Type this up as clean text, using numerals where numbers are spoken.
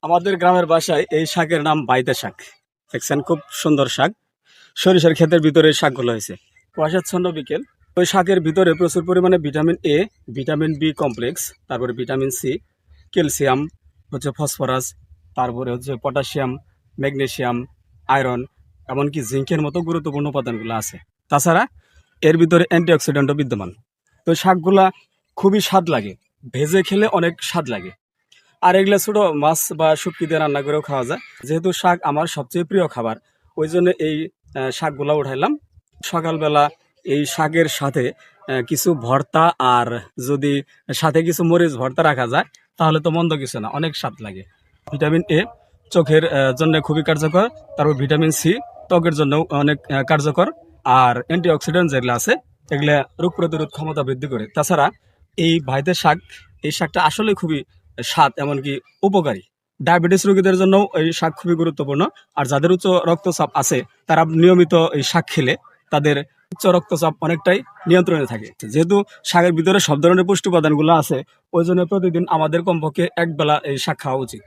আমাদের গ্রামের বাসায় এই শাকের নাম বাইতে শাক। দেখছেন খুব সুন্দর শাক। সরিষার ক্ষেতের ভিতরে এই শাকগুলো হয়েছে। কুয়াশাচ্ছন্ন বিকেল। ওই শাকের ভিতরে প্রচুর পরিমাণে vitamin A, vitamin B complex, তারপরে ভিটামিন সি, ক্যালসিয়াম, হচ্ছে ফসফরাস, তারপরে হচ্ছে পটাশিয়াম, ম্যাগনেসিয়াম, আয়রন, এমনকি জিঙ্কের মতো গুরুত্বপূর্ণ উপাদানগুলো আছে। তাছাড়া এর ভিতরে অ্যান্টিঅক্সিডেন্টও বিদ্যমান। তো শাকগুলা খুবই স্বাদ লাগে, ভেজে খেলে অনেক স্বাদ লাগে। আর এগুলা ছোট মাছ বা শুটকি দিয়ে রান্না করেও খাওয়া যায়। যেহেতু শাক আমার সবচেয়ে প্রিয় খাবার, ওই জন্য এই শাকগুলা উঠাইলাম। সকালবেলা এই শাকের সাথে কিছু ভর্তা, আর যদি সাথে কিছু মরিচ ভর্তা রাখা যায় তাহলে তো মন্দ কিছু না, অনেক স্বাদ লাগে। ভিটামিন এ চোখের জন্য খুবই কার্যকর। তারপর ভিটামিন সি ত্বকের জন্য অনেক কার্যকর। আর অ্যান্টিঅক্সিডেন্ট যেগুলো আছে এগুলা রোগ প্রতিরোধ ক্ষমতা বৃদ্ধি করে। তাছাড়া এই ভাইতে শাক, এই শাকটা আসলে খুবই স্বাদ, এমনকি উপকারী। ডায়াবেটিস রোগীদের জন্য এই শাক খুবই গুরুত্বপূর্ণ। আর যাদের উচ্চ রক্তচাপ আছে তারা নিয়মিত এই শাক খেলে তাদের উচ্চ রক্তচাপ অনেকটাই নিয়ন্ত্রণে থাকে। যেহেতু শাকের ভিতরে সব ধরনের পুষ্টি উপাদানগুলো আছে, ওই জন্য প্রতিদিন আমাদের কমপক্ষে এক বেলা এই শাক খাওয়া উচিত।